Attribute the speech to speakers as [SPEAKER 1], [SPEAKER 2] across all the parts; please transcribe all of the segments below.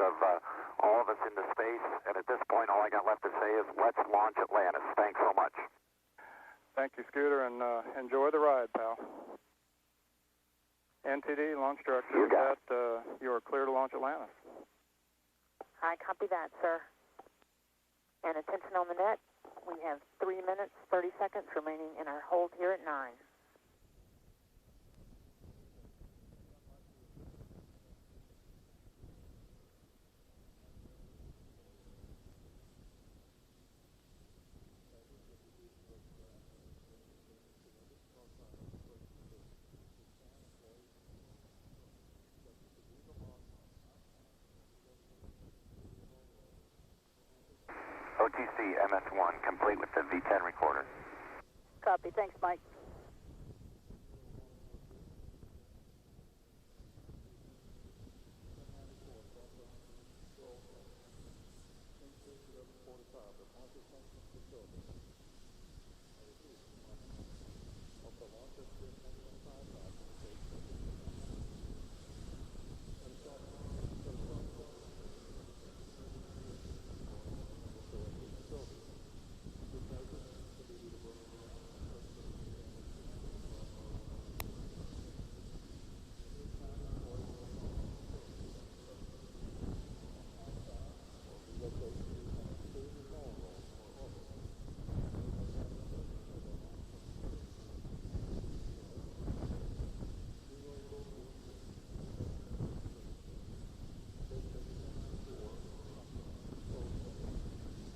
[SPEAKER 1] of all of us into space. And at this point, all I got left to say is let's launch Atlantis. Thanks so much.
[SPEAKER 2] Thank you, Scooter, and enjoy the ride, pal. NTD, launch director.
[SPEAKER 1] You got it.
[SPEAKER 2] You are clear to launch Atlantis.
[SPEAKER 3] I copy that, sir. And attention on the net, we have 3 minutes, 30 seconds remaining in our hold here at 9.
[SPEAKER 1] OTC MS1, complete with the V10 recorder.
[SPEAKER 3] Copy. Thanks, Mike.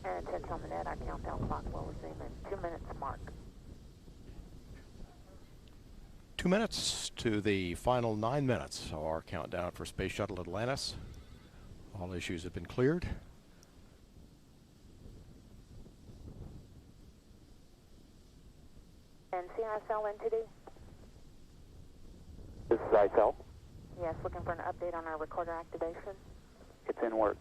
[SPEAKER 3] And attention on the net, our countdown clock will resume in 2 minutes mark.
[SPEAKER 4] 2 minutes to the final 9 minutes of our countdown for Space Shuttle Atlantis. All issues have been cleared.
[SPEAKER 3] And CISL NTD?
[SPEAKER 5] This is ISL.
[SPEAKER 3] Yes, looking for an update on our recorder activation.
[SPEAKER 5] It's in work.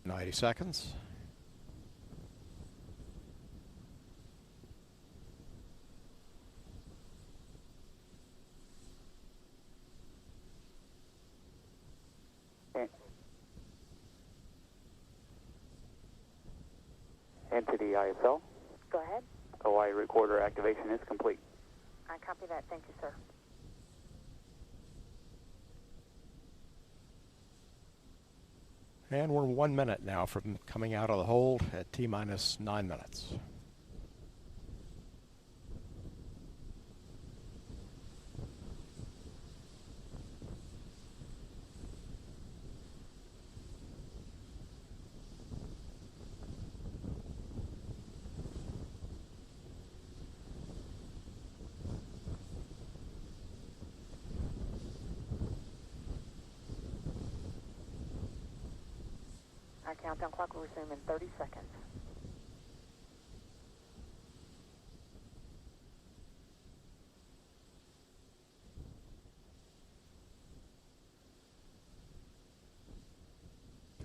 [SPEAKER 4] In 90 seconds.
[SPEAKER 5] Entity ISL.
[SPEAKER 3] Go ahead.
[SPEAKER 5] OI recorder activation is complete.
[SPEAKER 3] I copy that. Thank you, sir.
[SPEAKER 4] And we're 1 minute now from coming out of the hold at T-minus 9 minutes.
[SPEAKER 3] Our countdown clock will resume in 30 seconds.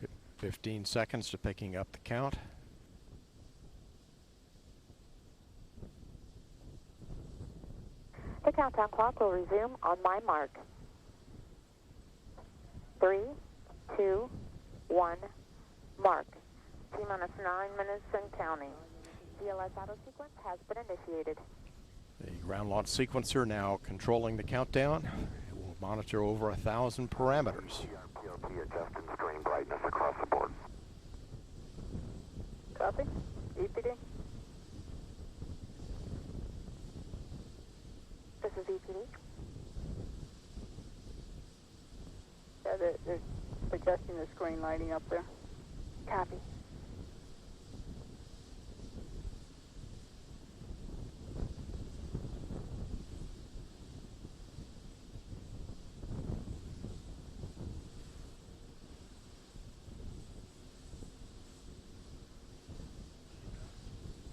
[SPEAKER 4] F 15 seconds to picking up the count.
[SPEAKER 3] The countdown clock will resume on my mark. 3, 2, 1. Mark. T-minus 9 minutes and counting. DLS auto sequence has been initiated.
[SPEAKER 4] The ground launch sequencer now controlling the countdown. It will monitor over 1,000 parameters.
[SPEAKER 1] PRP adjusting screen brightness across the board.
[SPEAKER 3] Copy. EPD. This is EPD.
[SPEAKER 6] Yeah, they're adjusting the screen lighting up there.
[SPEAKER 3] Copy.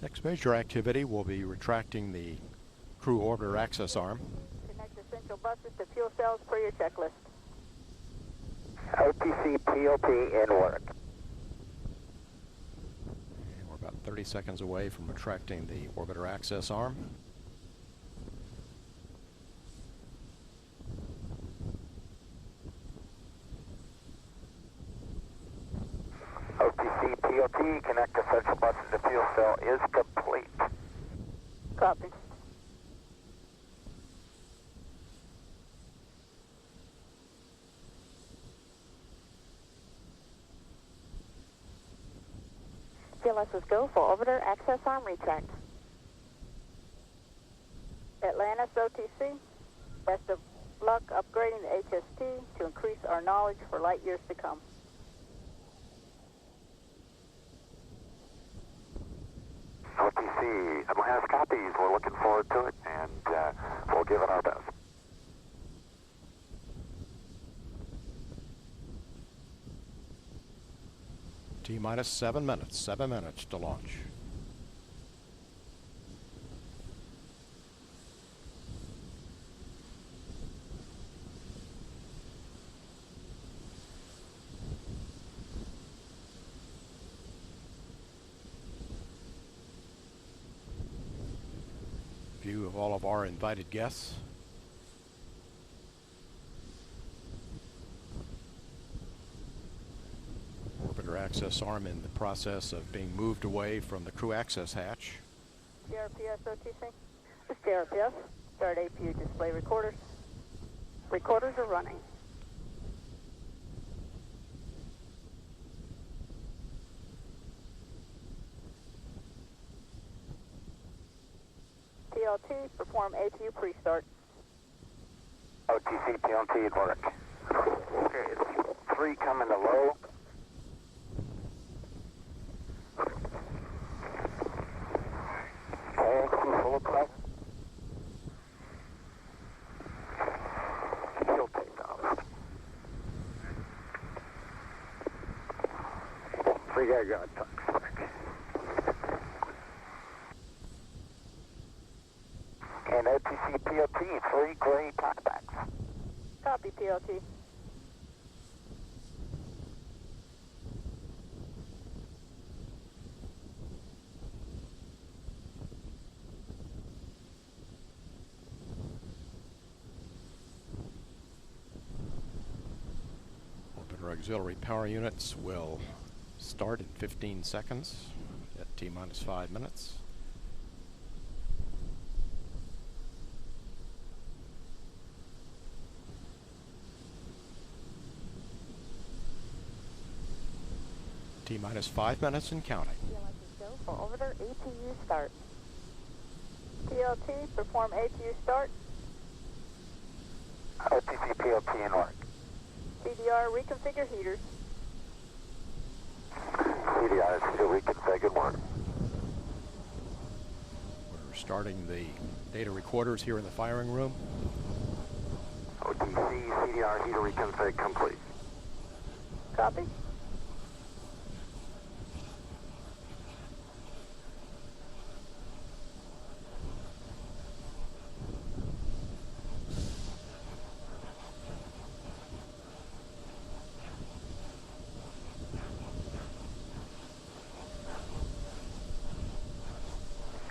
[SPEAKER 4] Next major activity will be retracting the crew orbiter access arm.
[SPEAKER 6] Connect essential buses to fuel cells per your checklist.
[SPEAKER 1] OTC POP in work.
[SPEAKER 4] And we're about 30 seconds away from retracting the orbiter access arm.
[SPEAKER 1] POT, connect to central bus to fuel cell is complete.
[SPEAKER 6] Copy.
[SPEAKER 3] GLS is go for orbiter access arm retract.
[SPEAKER 6] Atlantis OTC, best of luck upgrading the HST to increase our knowledge for light years to come.
[SPEAKER 1] OTC, Atlantis copies. We're looking forward to it, and we'll give it our best.
[SPEAKER 4] T-minus 7 minutes. 7 minutes to launch. View of all of our invited guests. Orbiter access arm in the process of being moved away from the crew access hatch.
[SPEAKER 6] JRPS OTC? This is JRPS. Start APU display recorders. Recorders are running. TLT, perform APU pre-start.
[SPEAKER 1] OTC, PLT at work. Okay, it's 3 coming to low. Okay, full of press. Fuel takeoff. 3 guy got tuck. And OTC PLT, 3 gray talkbacks.
[SPEAKER 6] Copy, PLT.
[SPEAKER 4] Orbiter auxiliary power units will start in 15 seconds at T-minus 5 minutes. T-minus 5 minutes and counting.
[SPEAKER 3] GLS is go for orbiter APU start.
[SPEAKER 6] TLT, perform APU start.
[SPEAKER 1] OTC PLT in work.
[SPEAKER 6] CDR, reconfigure heaters.
[SPEAKER 1] CDR is still reconfigured work.
[SPEAKER 4] We're starting the data recorders here in the firing room.
[SPEAKER 1] OTC CDR heater reconfig complete.
[SPEAKER 6] Copy.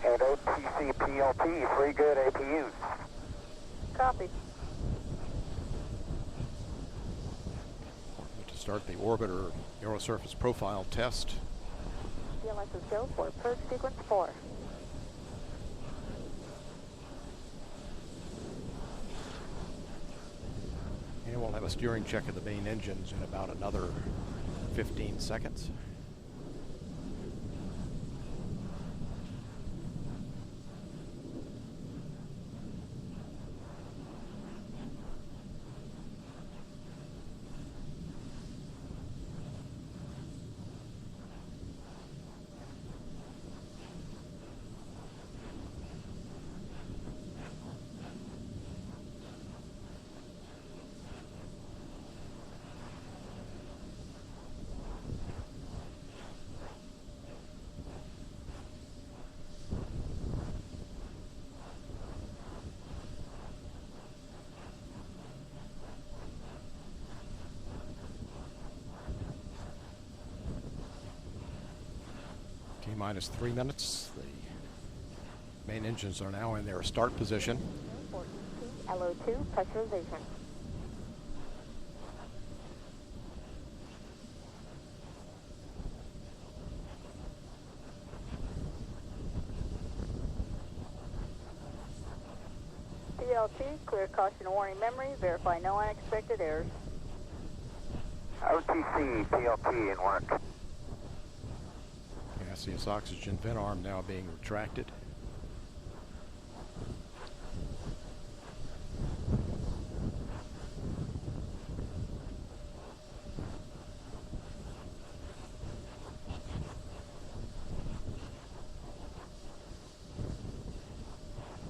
[SPEAKER 1] And OTC PLT, 3 good APUs.
[SPEAKER 6] Copy.
[SPEAKER 4] To start the orbiter aerosurface profile test.
[SPEAKER 3] GLS is go for purge sequence 4.
[SPEAKER 4] And we'll have a steering check of the main engines in about another 15 seconds. T-minus 3 minutes. The main engines are now in their start position.
[SPEAKER 3] For LO2 pressurization.
[SPEAKER 6] PLT, clear caution warning memory, verify no unexpected errors.
[SPEAKER 1] OTC, PLT in work.
[SPEAKER 4] Gaseous oxygen vent arm now being retracted.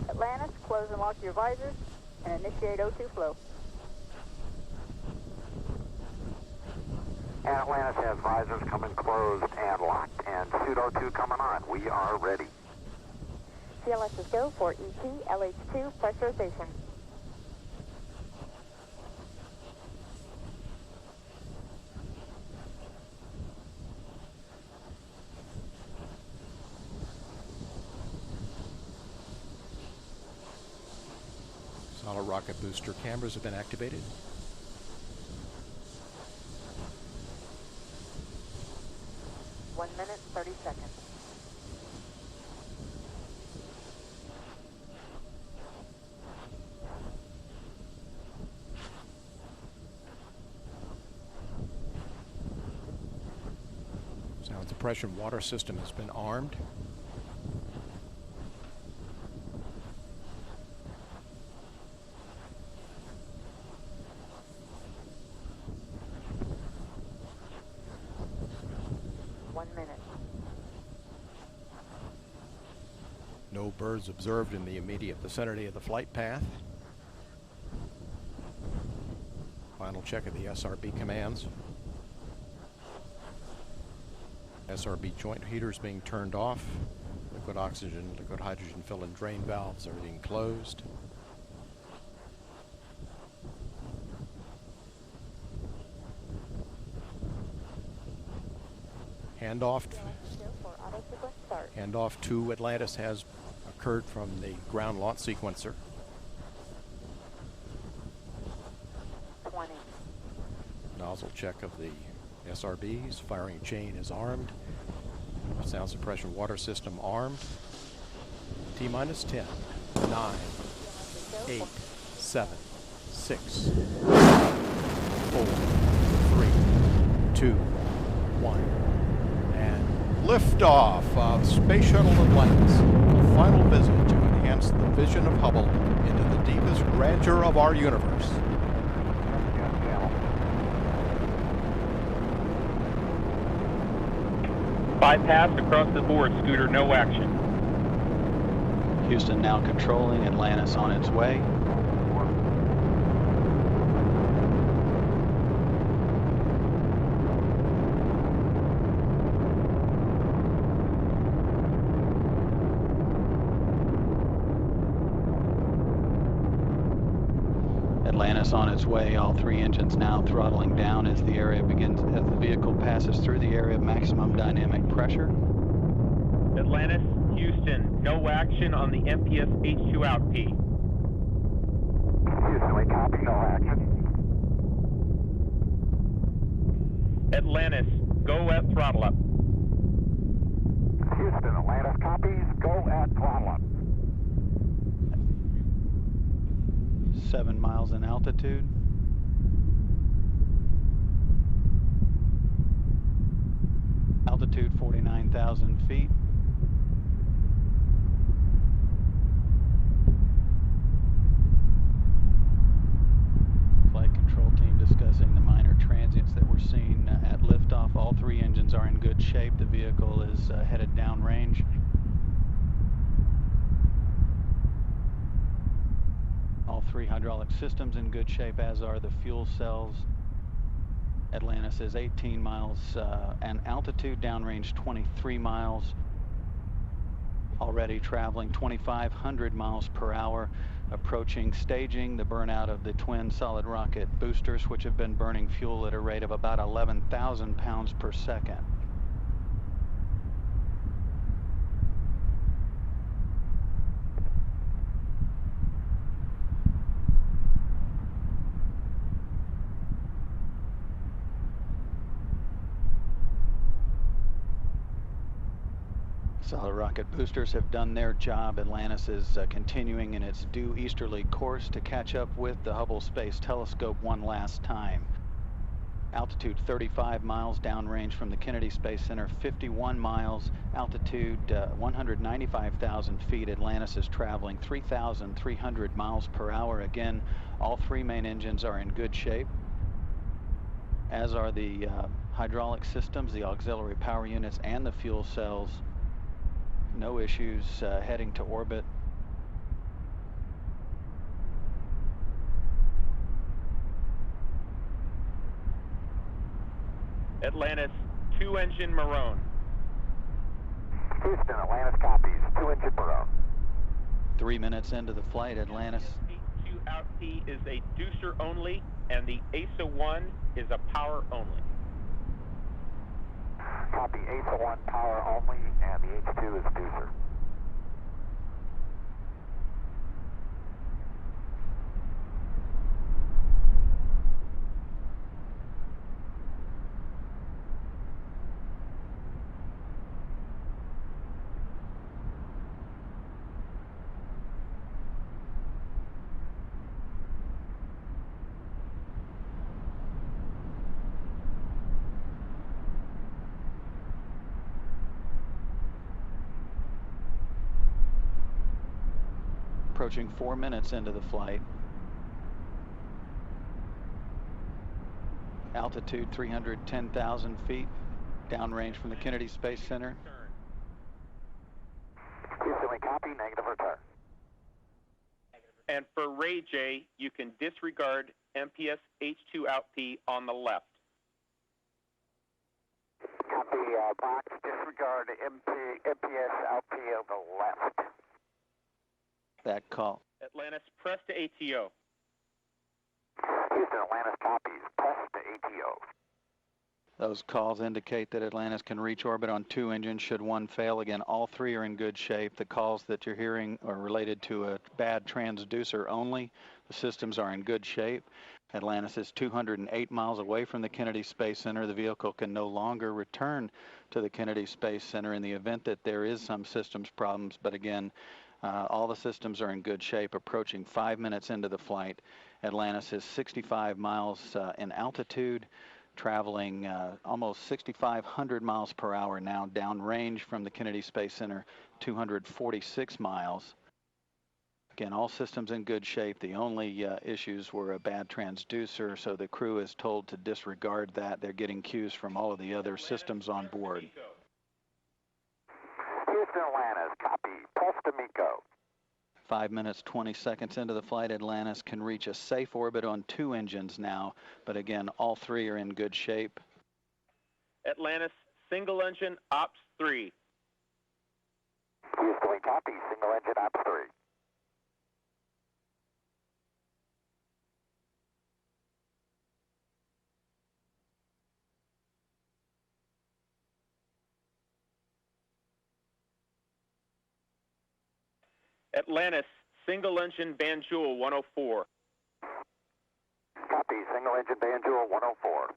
[SPEAKER 6] Atlantis, close and lock your visors and initiate O2 flow.
[SPEAKER 1] And Atlantis has visors coming closed and locked, and pseudo-2 coming on. We are ready.
[SPEAKER 3] CLS is go for ET, LH2, pressurization.
[SPEAKER 4] Solid rocket booster cameras have been activated.
[SPEAKER 3] One minute, 30 seconds.
[SPEAKER 4] Sound suppression water system has been armed. No birds observed in the immediate vicinity of the flight path. Final check of the SRB commands. SRB joint heaters being turned off. Liquid oxygen, liquid hydrogen fill and drain valves are being closed. Handoff to Atlantis has occurred from the ground launch sequencer.
[SPEAKER 3] 20.
[SPEAKER 4] Nozzle check of the SRBs. Firing chain is armed. Sound suppression water system armed. T-minus 10, 9, 8, 7, 6, 5, 4, 3, 2, 1. Liftoff of Space Shuttle Atlantis, a final visit to enhance the vision of Hubble into the deepest grandeur of our universe.
[SPEAKER 7] Bypass across the board, Scooter, no action.
[SPEAKER 5] Houston now controlling, Atlantis on its way. Atlantis on its way, all three engines now throttling down as the vehicle passes through the area of maximum dynamic pressure.
[SPEAKER 7] Atlantis, Houston, no action on the MPS H2 out P.
[SPEAKER 1] Houston, we copy, no action.
[SPEAKER 7] Atlantis, go at throttle up.
[SPEAKER 1] Houston, Atlantis copies, go at throttle up.
[SPEAKER 5] 7 miles in altitude. Altitude 49,000 feet. Flight control team discussing the minor transients that we're seeing at liftoff. All three engines are in good shape. The vehicle is headed downrange. All three hydraulic systems in good shape, as are the fuel cells. Atlantis is 18 miles and altitude, downrange 23 miles. Already traveling 2,500 miles per hour, approaching staging, the burnout of the twin solid rocket boosters, which have been burning fuel at a rate of about 11,000 pounds per second. Solid rocket boosters have done their job. Atlantis is continuing in its due easterly course to catch up with the Hubble Space Telescope one last time. Altitude 35 miles downrange from the Kennedy Space Center, 51 miles, altitude 195,000 feet. Atlantis is traveling 3,300 miles per hour. Again, all three main engines are in good shape, as are the hydraulic systems, the auxiliary power units, and the fuel cells. No issues heading to orbit.
[SPEAKER 7] Atlantis, 2-engine Maroon.
[SPEAKER 1] Houston, Atlantis copies. 2-engine Maroon.
[SPEAKER 5] 3 minutes into the flight, Atlantis.
[SPEAKER 7] H2 out P is a deucer only, and the ASA-1 is a power only.
[SPEAKER 1] Copy, ASA-1 power only, and the H2 is deucer.
[SPEAKER 5] Approaching 4 minutes into the flight. Altitude 310,000 feet, downrange from the Kennedy Space Center.
[SPEAKER 1] Houston, we copy, negative return.
[SPEAKER 7] And for Ray J, you can disregard MPS H2 out P on the left.
[SPEAKER 1] Copy, box, disregard MPS out P on the left.
[SPEAKER 5] That call.
[SPEAKER 7] Atlantis, press to ATO.
[SPEAKER 1] Houston, Atlantis copies. Press to ATO.
[SPEAKER 5] Those calls indicate that Atlantis can reach orbit on 2 engines should one fail. Again, all 3 are in good shape. The calls that you're hearing are related to a bad transducer only. The systems are in good shape. Atlantis is 208 miles away from the Kennedy Space Center. The vehicle can no longer return to the Kennedy Space Center in the event that there is some systems problems. But again, all the systems are in good shape. Approaching 5 minutes into the flight, Atlantis is 65 miles in altitude, traveling almost 6,500 miles per hour now, downrange from the Kennedy Space Center, 246 miles. Again, all systems in good shape. The only issues were a bad transducer, so the crew is told to disregard that. They're getting cues from all of the other systems on board.
[SPEAKER 1] Houston, Atlantis, copy. Press to MECO.
[SPEAKER 5] 5 minutes, 20 seconds into the flight, Atlantis can reach a safe orbit on 2 engines now, but again, all 3 are in good shape.
[SPEAKER 7] Atlantis, single engine, ops 3.
[SPEAKER 1] Houston, we copy. Single engine, ops 3.
[SPEAKER 7] Atlantis, single engine Banjul 104.
[SPEAKER 1] Copy, single engine Banjul 104.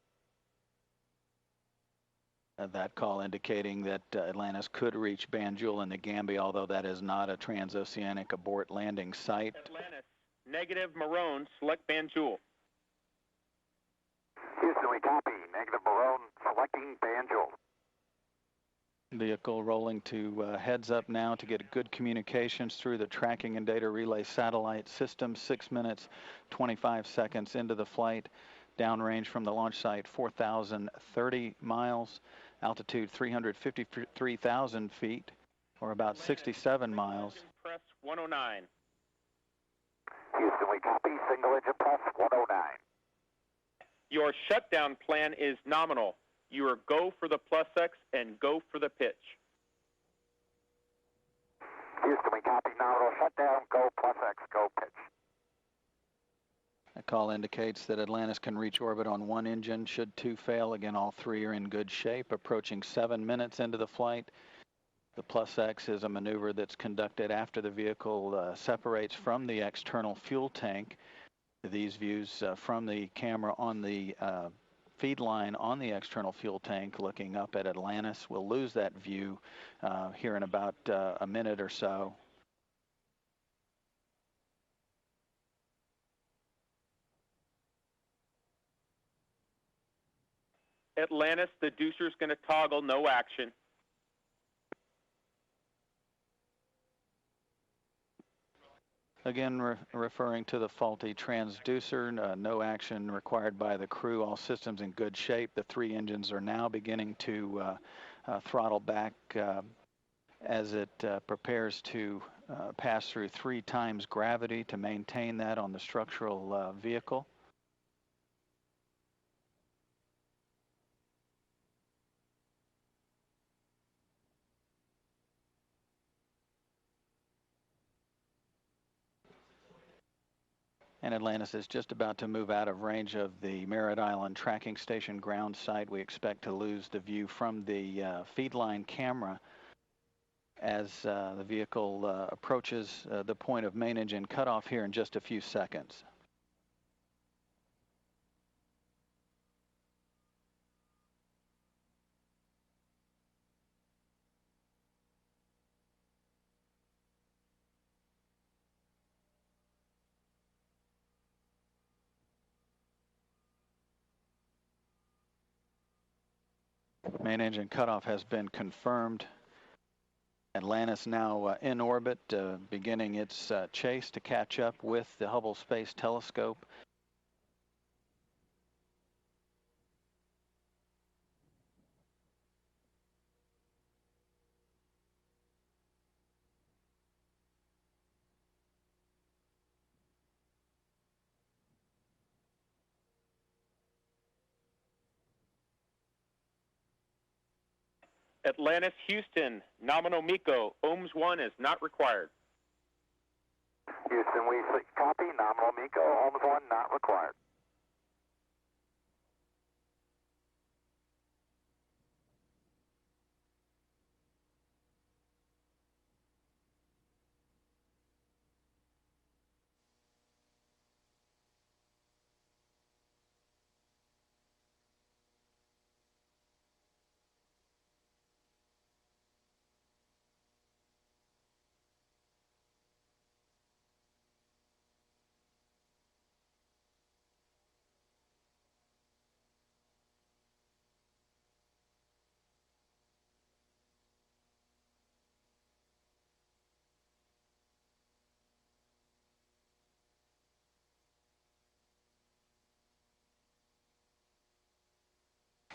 [SPEAKER 5] That call indicating that Atlantis could reach Banjul in the Gambia, although that is not a transoceanic abort landing site.
[SPEAKER 7] Atlantis, negative Maroon, select Banjul.
[SPEAKER 1] Houston, we copy. Negative Maroon, selecting Banjul.
[SPEAKER 5] Vehicle rolling to heads up now to get good communications through the tracking and data relay satellite system. 6 minutes, 25 seconds into the flight. Downrange from the launch site, 4,030 miles. Altitude 353,000 feet, or about 67 miles.
[SPEAKER 7] Press 109.
[SPEAKER 1] Houston, we copy. Single engine press 109.
[SPEAKER 7] Your shutdown plan is nominal. You are go for the plus X and go for the pitch.
[SPEAKER 1] Houston, we copy. Nominal shutdown. Go plus X. Go pitch.
[SPEAKER 5] A call indicates that Atlantis can reach orbit on 1 engine should 2 fail. Again, all 3 are in good shape. Approaching 7 minutes into the flight. The plus X is a maneuver that's conducted after the vehicle separates from the external fuel tank. These views from the camera on the feed line on the external fuel tank looking up at Atlantis. We'll lose that view here in about a minute or so.
[SPEAKER 7] Atlantis, the deucer's going to toggle, no action.
[SPEAKER 5] Again, referring to the faulty transducer, no action required by the crew. All systems in good shape. The 3 engines are now beginning to throttle back as it prepares to pass through 3 times gravity to maintain that on the structural vehicle. And Atlantis is just about to move out of range of the Merritt Island tracking station ground site. We expect to lose the view from the feed line camera as the vehicle approaches the point of main engine cutoff here in just a few seconds. Main engine cutoff has been confirmed. Atlantis now in orbit, beginning its chase to catch up with the Hubble Space Telescope.
[SPEAKER 7] Atlantis, Houston, nominal MECO, ohms 1 is not required.
[SPEAKER 1] Houston, we copy, nominal MECO, ohms 1 not required.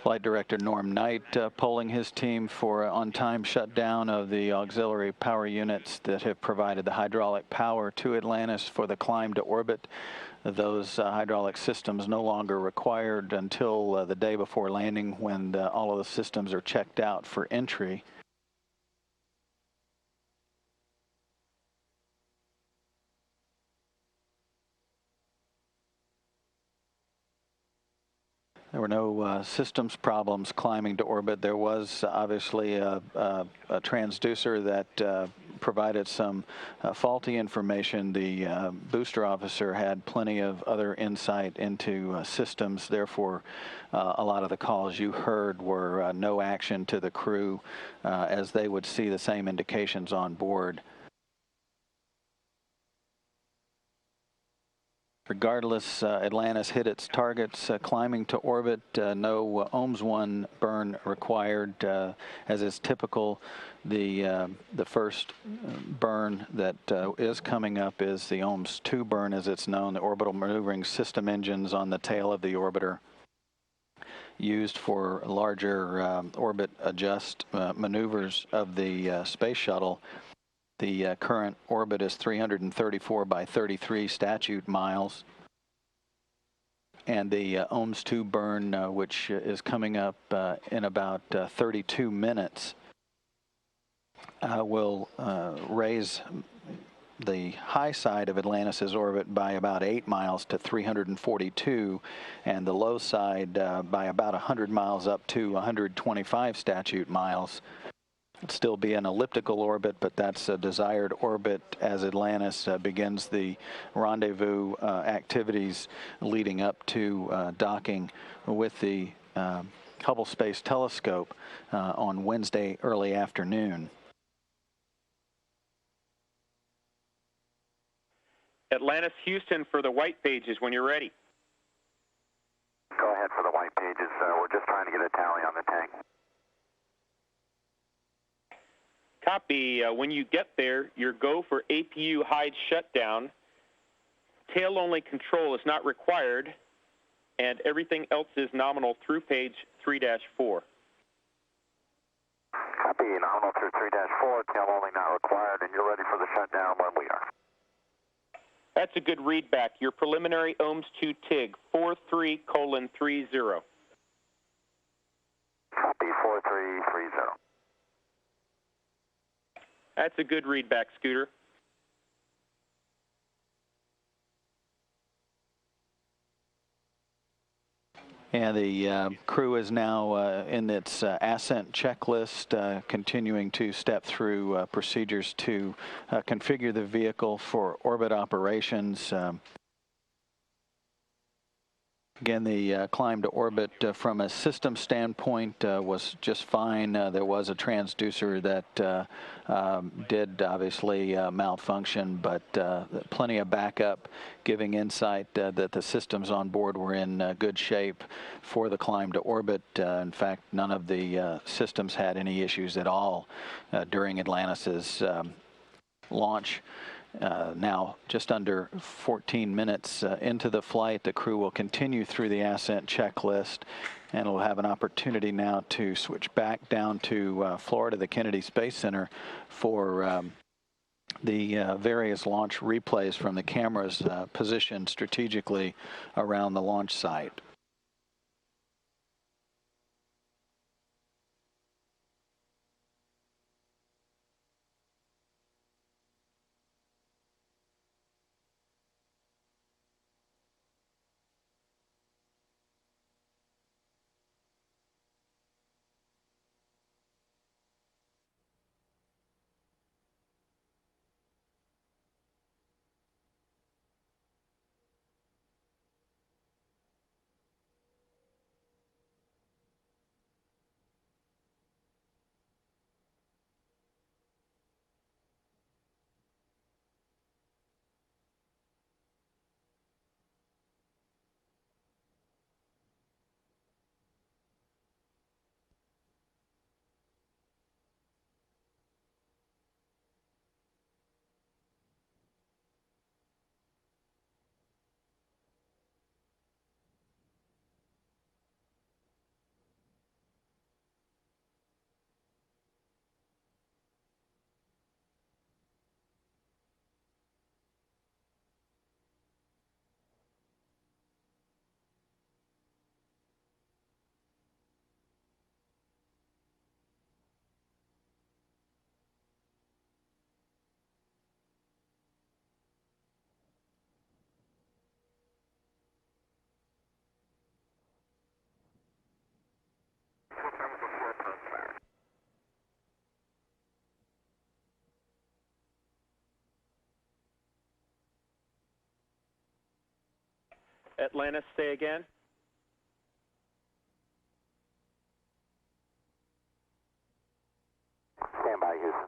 [SPEAKER 5] Flight Director Norm Knight polling his team for on-time shutdown of the auxiliary power units that have provided the hydraulic power to Atlantis for the climb to orbit. Those hydraulic systems no longer required until the day before landing, when all of the systems are checked out for entry. There were no systems problems climbing to orbit. There was obviously a transducer that provided some faulty information. The booster officer had plenty of other insight into systems. Therefore, a lot of the calls you heard were no action to the crew, as they would see the same indications on board. Regardless, Atlantis hit its targets climbing to orbit. No ohms 1 burn required, as is typical. The first burn that is coming up is the ohms 2 burn, as it's known, the orbital maneuvering system engines on the tail of the orbiter, used for larger orbit adjust maneuvers of the space shuttle. The current orbit is 334 by 33 statute miles. And the ohms 2 burn, which is coming up in about 32 minutes, will raise the high side of Atlantis' orbit by about 8 miles to 342, and the low side by about 100 miles up to 125 statute miles. still be an elliptical orbit, but that's a desired orbit as Atlantis begins the rendezvous activities leading up to docking with the Hubble Space Telescope on Wednesday early afternoon.
[SPEAKER 7] Atlantis, Houston for the white pages when you're ready.
[SPEAKER 1] Go ahead for the white pages. We're just trying to get a tally on the tank.
[SPEAKER 7] Copy. When you get there, your go for APU hide shutdown. Tail-only control is not required, and everything else is nominal through page 3-4.
[SPEAKER 1] Copy. Nominal through 3-4. Tail only not required, and you're ready for the shutdown when we are.
[SPEAKER 7] That's a good readback. Your preliminary ohms to TIG, 43:30.
[SPEAKER 1] Copy, 4330.
[SPEAKER 7] That's a good readback, Scooter.
[SPEAKER 5] And the crew is now in its ascent checklist, continuing to step through procedures to configure the vehicle for orbit operations. Again, the climb to orbit from a system standpoint was just fine. There was a transducer that did obviously malfunction, but plenty of backup giving insight that the systems on board were in good shape for the climb to orbit. In fact, none of the systems had any issues at all during Atlantis's launch. Now, just under 14 minutes into the flight, the crew will continue through the ascent checklist, and will have an opportunity now to switch back down to Florida, the Kennedy Space Center, for the various launch replays from the cameras positioned strategically around the launch site.
[SPEAKER 7] Atlantis, say again.
[SPEAKER 1] Stand by, Houston.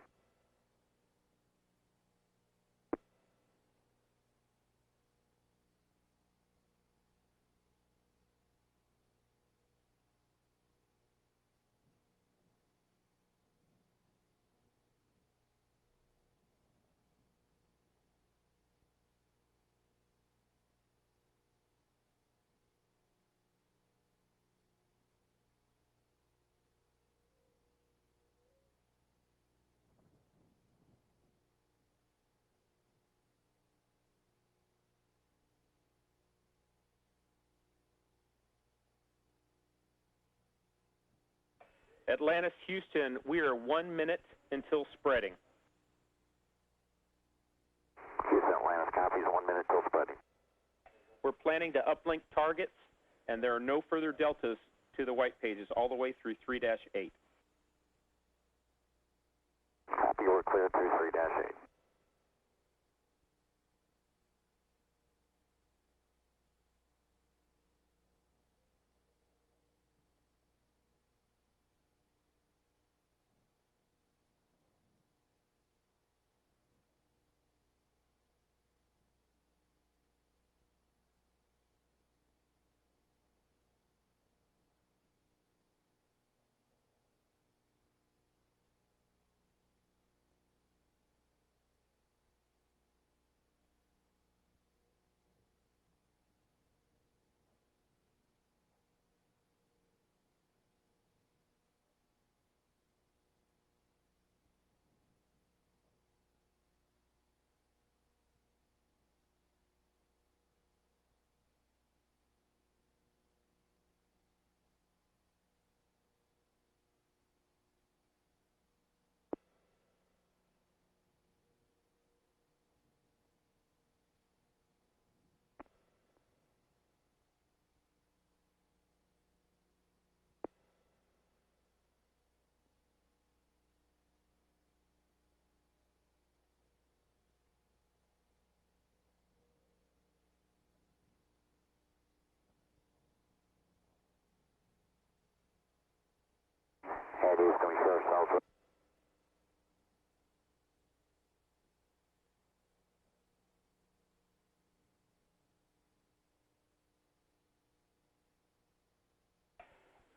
[SPEAKER 7] Atlantis, Houston, we are 1 minute until spreading.
[SPEAKER 1] Houston, Atlantis copies, 1 minute till spreading.
[SPEAKER 7] We're planning to uplink targets, and there are no further deltas to the white pages all the way through 3-8.
[SPEAKER 1] we're clear 23-8. And Houston, we share ourselves with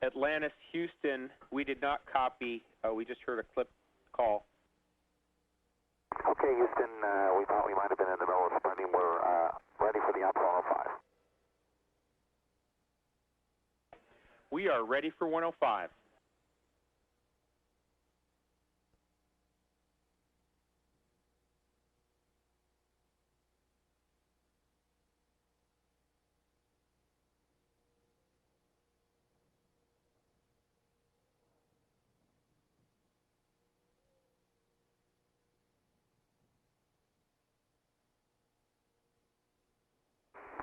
[SPEAKER 7] Atlantis, Houston, we did not copy. We just heard a clip call.
[SPEAKER 1] Okay, Houston, we thought we might have been in the middle of sprinting. We're ready for the ops 105.
[SPEAKER 7] We are ready for 105.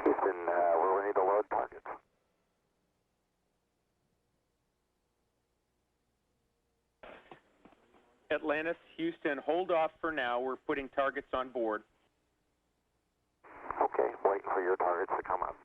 [SPEAKER 1] Houston, we're ready to load targets.
[SPEAKER 7] Atlantis, Houston, hold off for now. We're putting targets on board.
[SPEAKER 1] Okay, waiting for your targets to come up.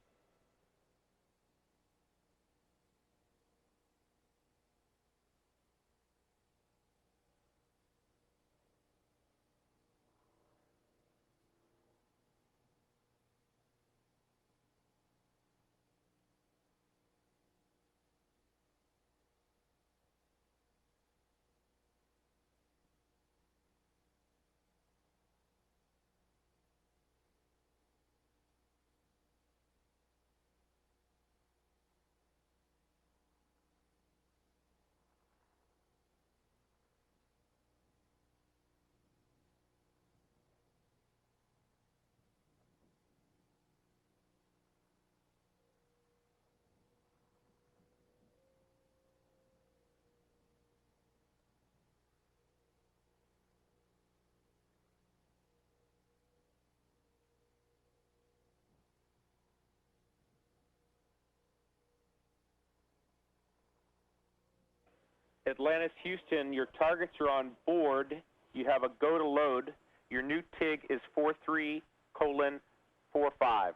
[SPEAKER 7] Atlantis, Houston, your targets are on board. You have a go to load. Your new TIG is 43:45.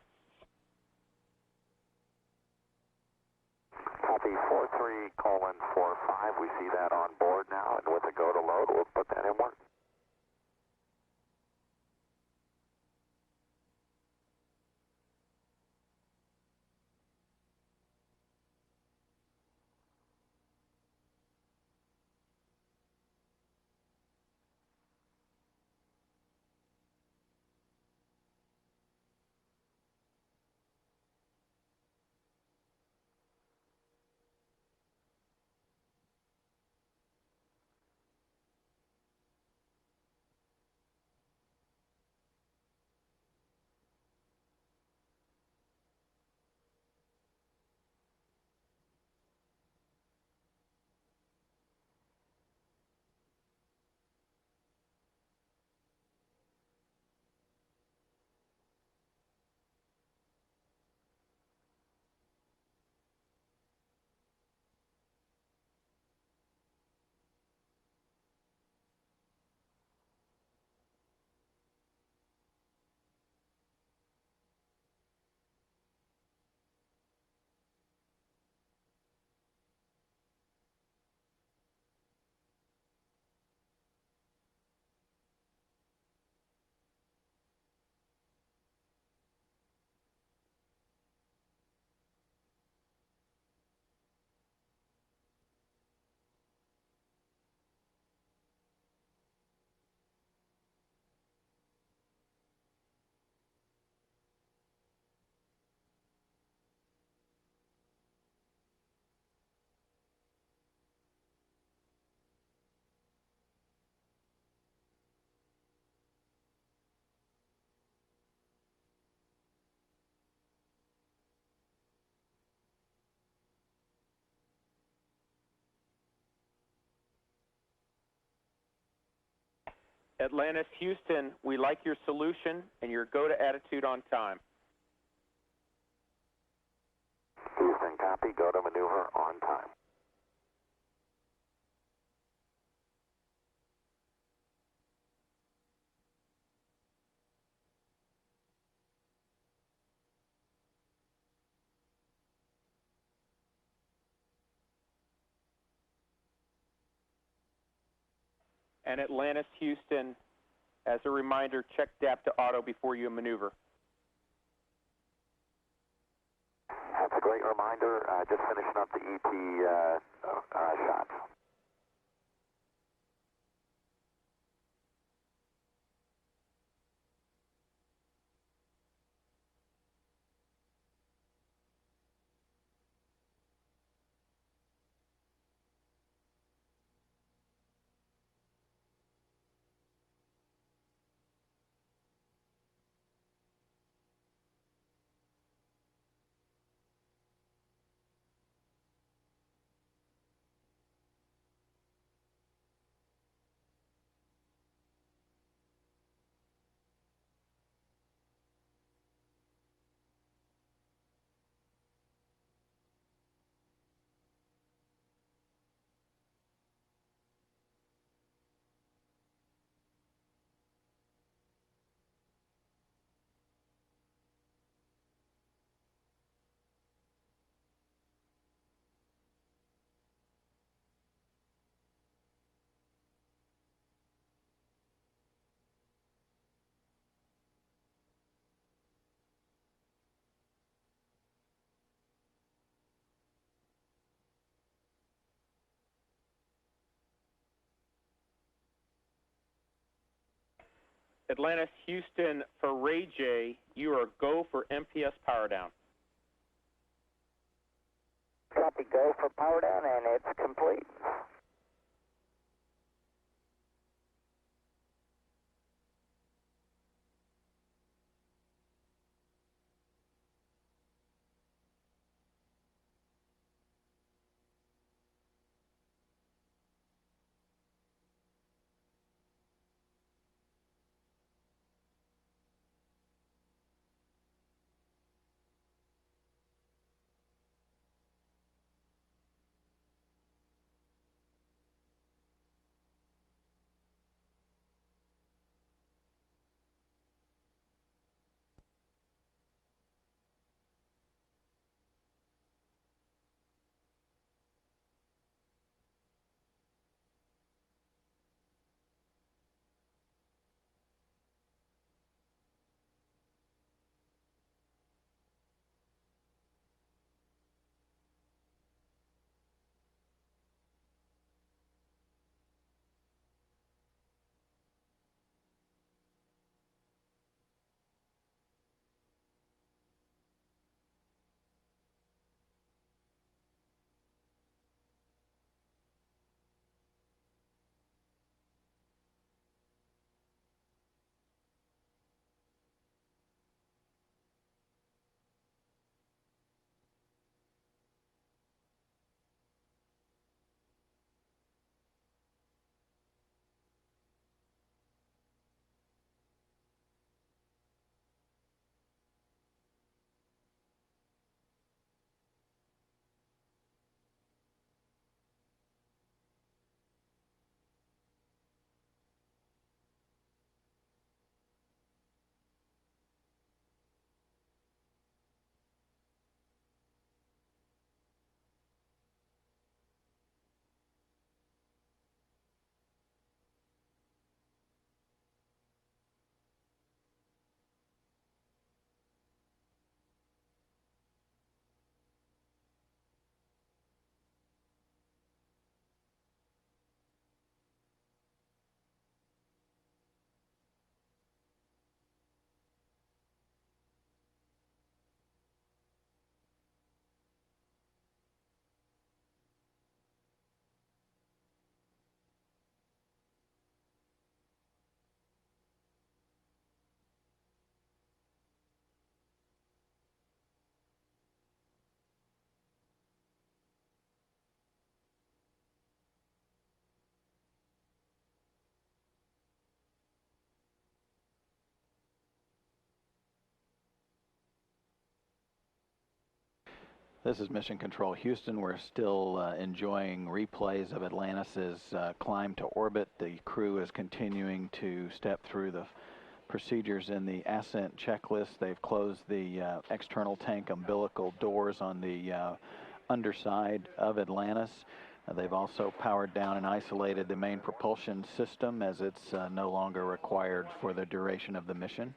[SPEAKER 1] Copy 43:45. We see that on board now, and with the go to load, we'll put that in work.
[SPEAKER 7] Atlantis, Houston, we like your solution and your go-to attitude on time.
[SPEAKER 1] Houston, copy. Go to maneuver on time.
[SPEAKER 7] And Atlantis, Houston, as a reminder, check DAP to auto before you maneuver.
[SPEAKER 1] That's a great reminder. Just finishing up the ET shots.
[SPEAKER 7] Atlantis, Houston, for Ray J, you are go for MPS power down.
[SPEAKER 1] Copy. Go for power down, and it's complete.
[SPEAKER 5] This is Mission Control Houston. We're still enjoying replays of Atlantis's climb to orbit. The crew is continuing to step through the procedures in the ascent checklist. They've closed the external tank umbilical doors on the underside of Atlantis. They've also powered down and isolated the main propulsion system as it's no longer required for the duration of the mission.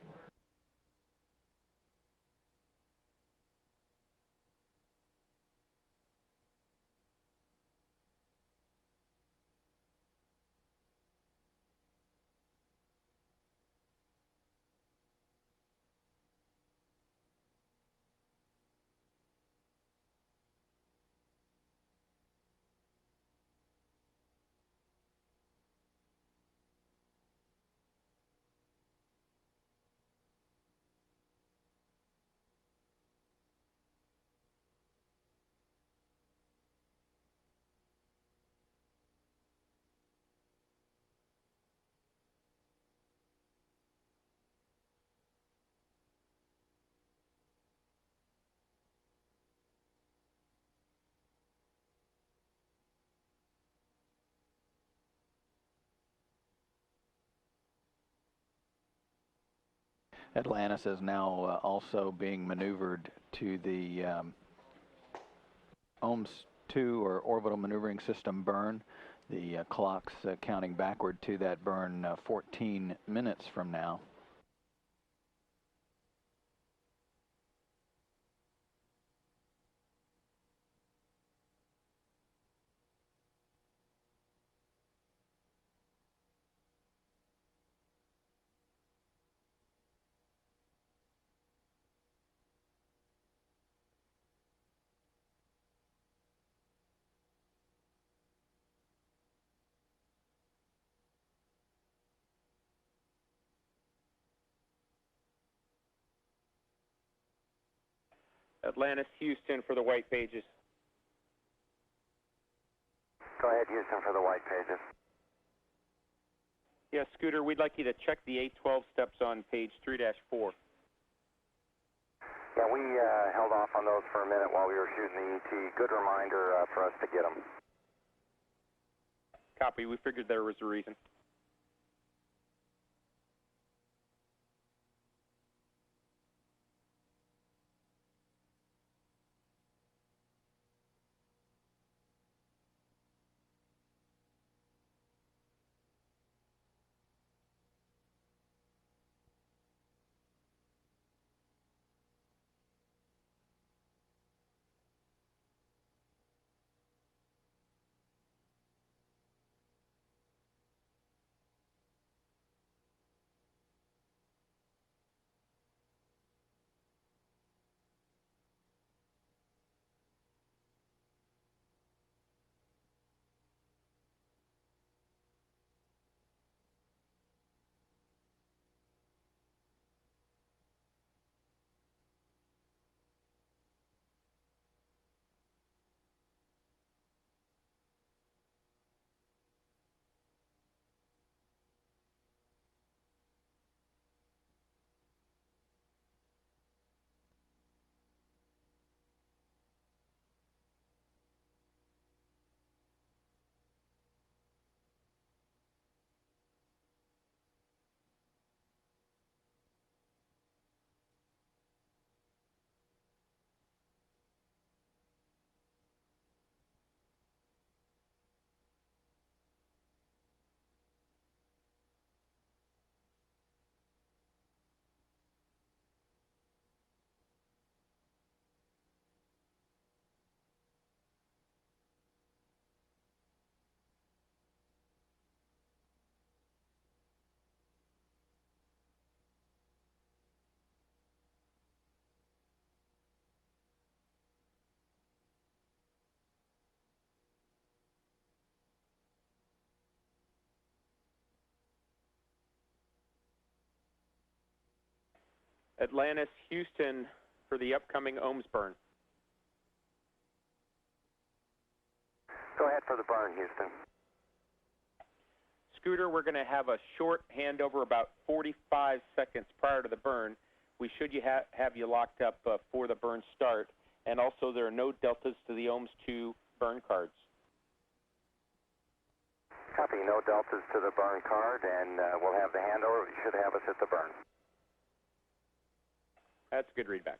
[SPEAKER 5] Atlantis is now also being maneuvered to the OMS 2 or orbital maneuvering system burn. The clock's counting backward to that burn 14 minutes from now.
[SPEAKER 7] Atlantis, Houston for the white pages.
[SPEAKER 1] Go ahead, Houston, for the white pages.
[SPEAKER 7] Yes, Scooter, we'd like you to check the 812 steps on page 3-4.
[SPEAKER 1] Yeah, we held off on those for a minute while we were shooting the ET. Good reminder for us to get them.
[SPEAKER 7] Copy. We figured there was a reason. Atlantis, Houston for the upcoming OMS burn.
[SPEAKER 1] Go ahead for the burn, Houston.
[SPEAKER 7] Scooter, we're going to have a short handover about 45 seconds prior to the burn. We should have you locked up for the burn start. And also there are no deltas to the ohms 2 burn cards.
[SPEAKER 1] Copy, no deltas to the burn card, and we'll have the handover. You should have us at the burn.
[SPEAKER 7] That's a good readback.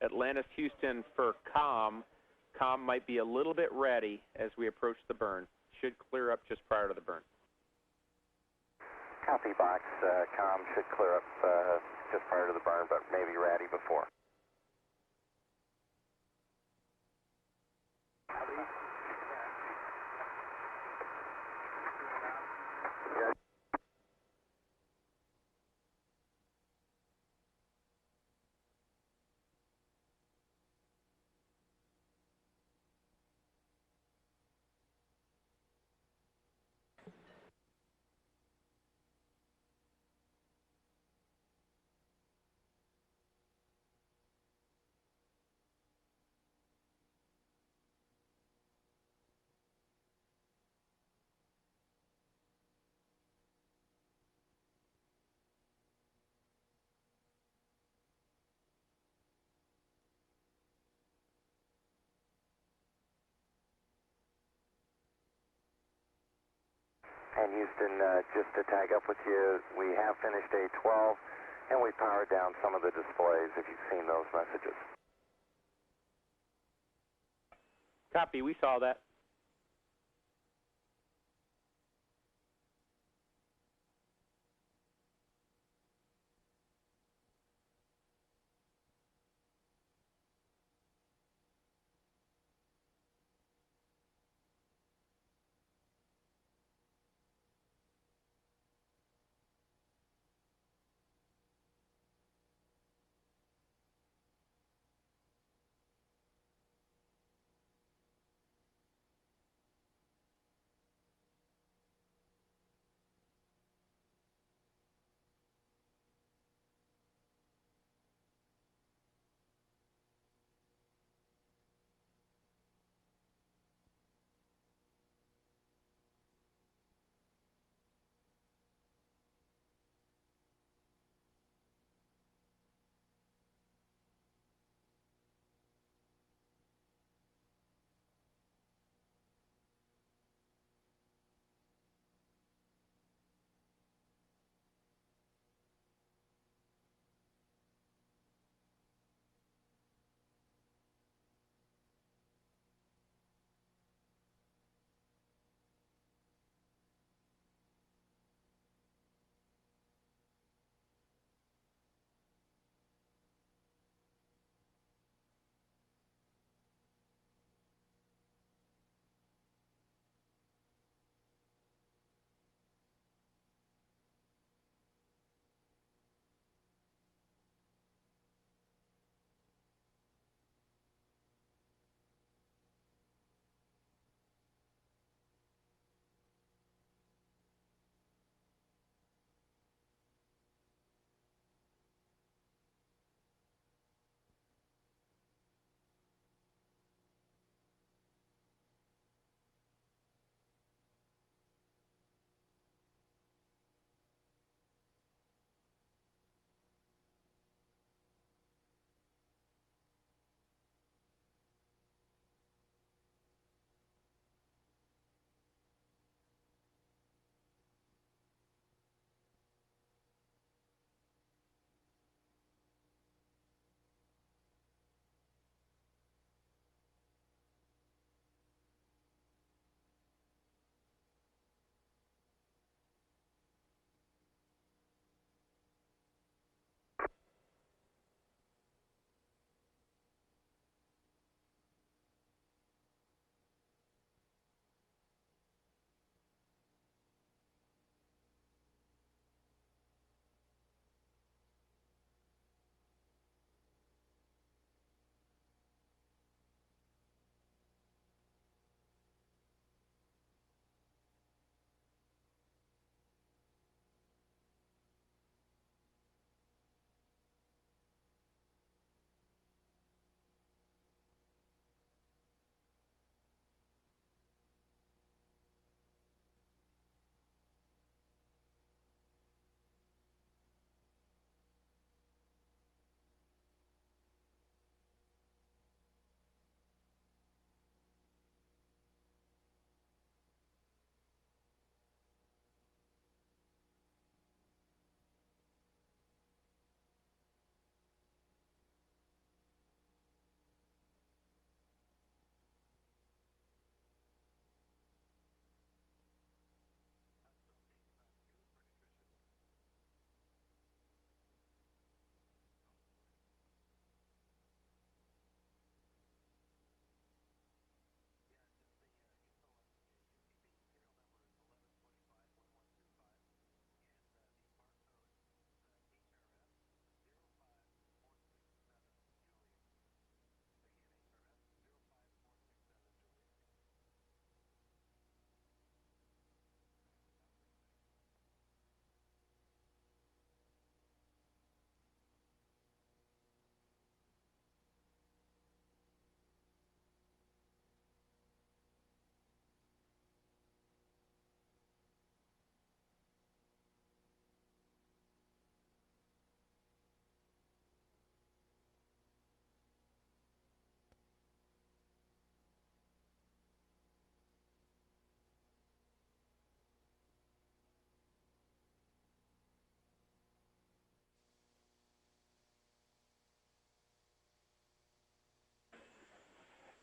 [SPEAKER 7] Atlantis, Houston for COM. COM might be a little bit ready as we approach the burn. Should clear up just prior to the burn.
[SPEAKER 1] Copy, box. Com should clear up just prior to the burn, but maybe ready before. And Houston, just to tag up with you, we have finished A12, and we powered down some of the displays, if you've seen those messages.
[SPEAKER 7] Copy, we saw that.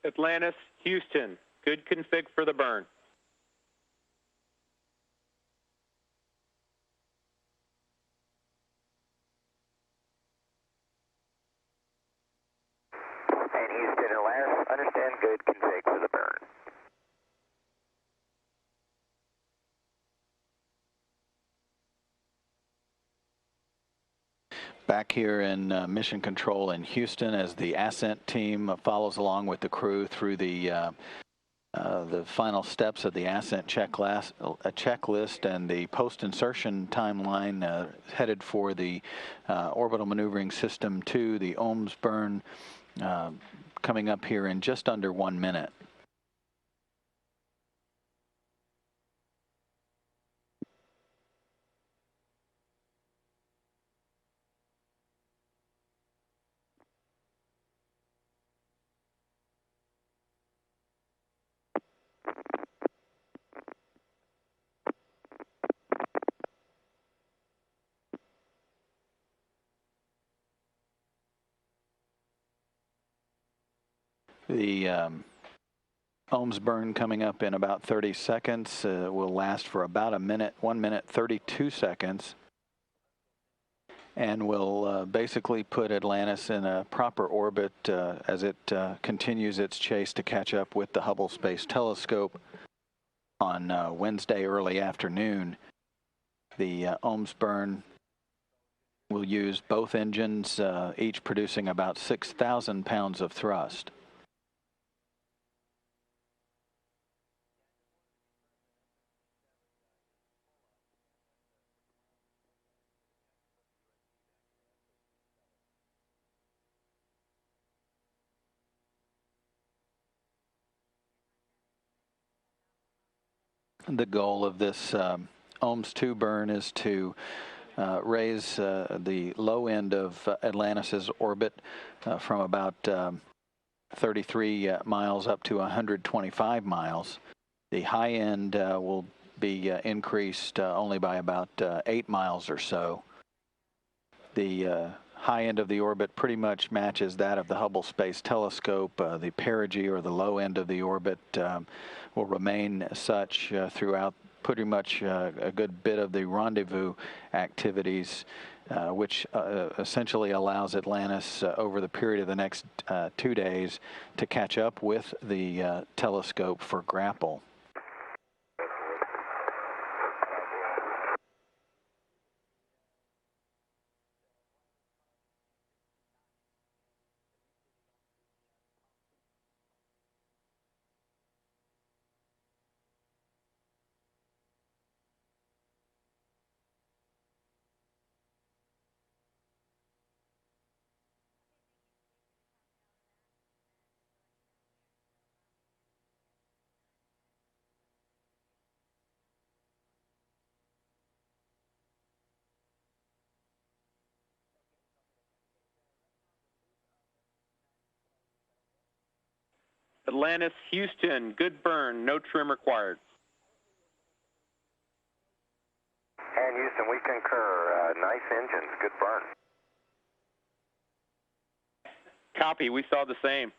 [SPEAKER 7] Atlantis, Houston, good config for the burn.
[SPEAKER 1] And Houston, Atlantis, understand, good config for the burn.
[SPEAKER 5] Back here in Mission Control in Houston as the ascent team follows along with the crew through the final steps of the ascent checklist and the post-insertion timeline headed for the Orbital Maneuvering System 2, the OMS burn, coming up here in just under 1 minute. The OMS burn coming up in about 30 seconds will last for about a minute, 1 minute 32 seconds, and will basically put Atlantis in a proper orbit as it continues its chase to catch up with the Hubble Space Telescope on Wednesday early afternoon. The OMS burn will use both engines, each producing about 6,000 pounds of thrust. The goal of this OMS 2 burn is to raise the low end of Atlantis's orbit from about 33 miles up to 125 miles. The high end will be increased only by about 8 miles or so. The high end of the orbit pretty much matches that of the Hubble Space Telescope. The perigee, or the low end of the orbit, will remain such throughout pretty much a good bit of the rendezvous activities, which essentially allows Atlantis over the period of the next 2 days to catch up with the telescope for grapple.
[SPEAKER 7] Atlantis, Houston, good burn, no trim required.
[SPEAKER 1] And Houston, we concur. Nice engines, good burn.
[SPEAKER 7] Copy, we saw the same.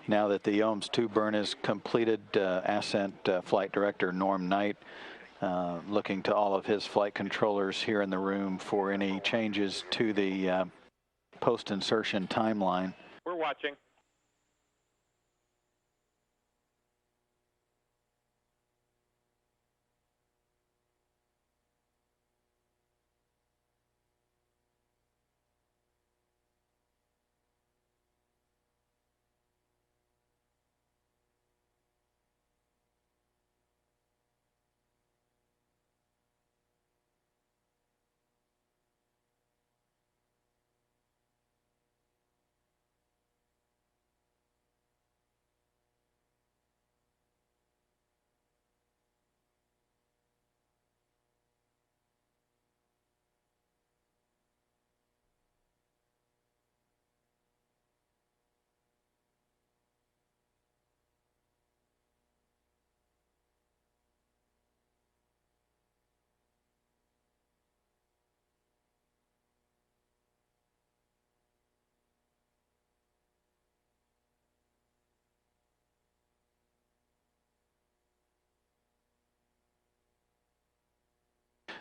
[SPEAKER 5] Now that the OMS 2 burn is completed, Ascent Flight Director Norm Knight looking to all of his flight controllers here in the room for any changes to the post-insertion timeline.
[SPEAKER 7] We're watching.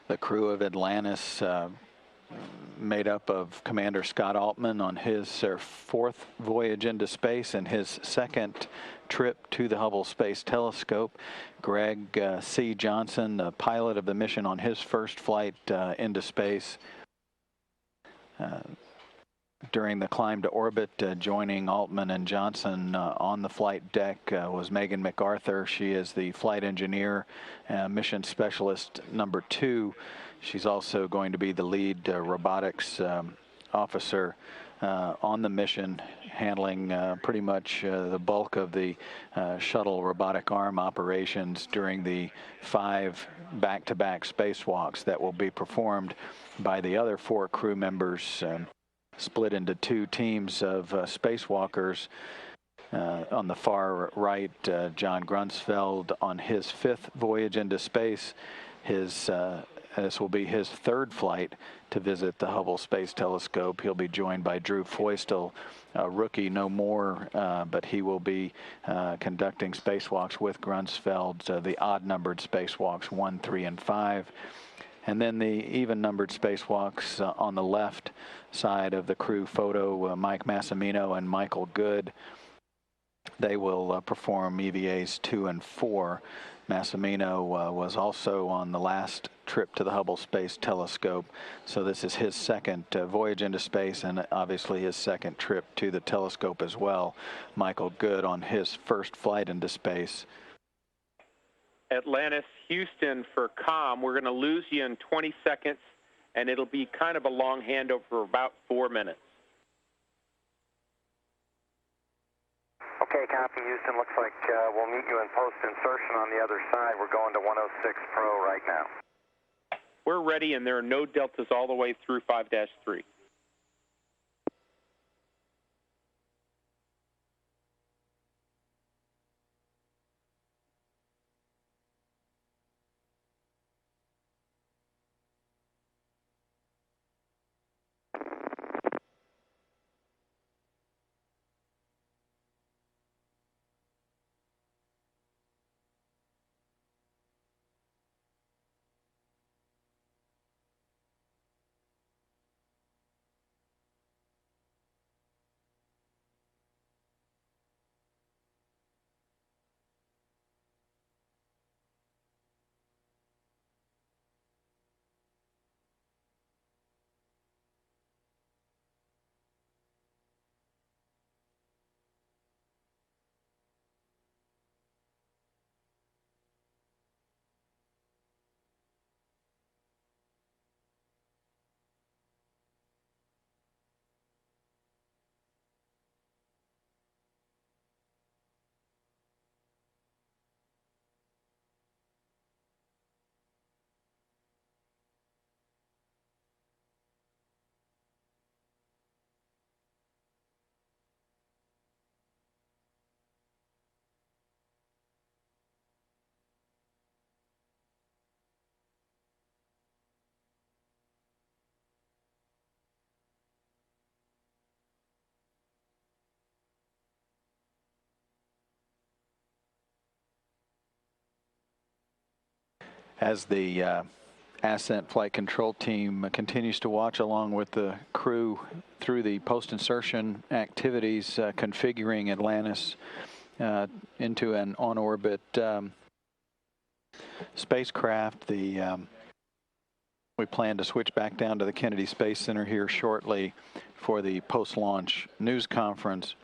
[SPEAKER 5] The crew of Atlantis, made up of Commander Scott Altman on his fourth voyage into space and his second trip to the Hubble Space Telescope. Greg C. Johnson, the pilot of the mission on his first flight into space. During the climb to orbit, joining Altman and Johnson on the flight deck was Megan MacArthur. She is the flight engineer, mission specialist number 2. She's also going to be the lead robotics officer on the mission, handling pretty much the bulk of the shuttle robotic arm operations during the 5 back-to-back spacewalks that will be performed by the other 4 crew members, split into 2 teams of spacewalkers. On the far right, John Grunsfeld on his 5th voyage into space. This will be his 3rd flight to visit the Hubble Space Telescope. He'll be joined by Drew Feustel, a rookie no more, but he will be conducting spacewalks with Grunsfeld, the odd-numbered spacewalks 1, 3, and 5. And then the even-numbered spacewalks on the left side of the crew photo, Mike Massimino and Michael Good. They will perform EVAs 2 and 4. Massimino was also on the last trip to the Hubble Space Telescope, so this is his 2nd voyage into space and obviously his 2nd trip to the telescope as well. Michael Good on his 1st flight into space.
[SPEAKER 7] Atlantis, Houston for comm. We're going to lose you in 20 seconds, and it'll be kind of a long handover for about 4 minutes.
[SPEAKER 1] Okay, copy, Houston. Looks like we'll meet you in post-insertion on the other side. We're going to 106 Pro right now.
[SPEAKER 7] We're ready, and there are no deltas all the way through 5-3.
[SPEAKER 5] As the ascent flight control team continues to watch along with the crew through the post-insertion activities, configuring Atlantis into an on-orbit spacecraft. We plan to switch back down to the Kennedy Space Center here shortly for the post-launch news conference,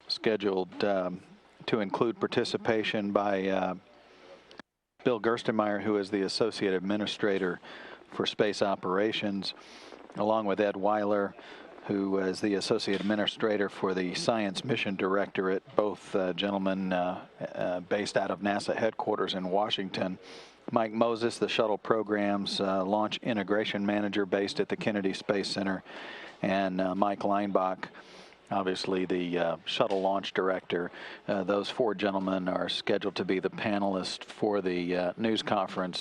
[SPEAKER 5] scheduled to include participation by Bill Gerstenmaier, who is the Associate Administrator for Space Operations, along with Ed Weiler, who is the Associate Administrator for the Science Mission Directorate, both gentlemen based out of NASA headquarters in Washington. Mike Moses, the Shuttle Program's Launch Integration Manager based at the Kennedy Space Center, and Mike Leinbach, obviously the Shuttle Launch Director. Those 4 gentlemen are scheduled to be the panelists for the news conference.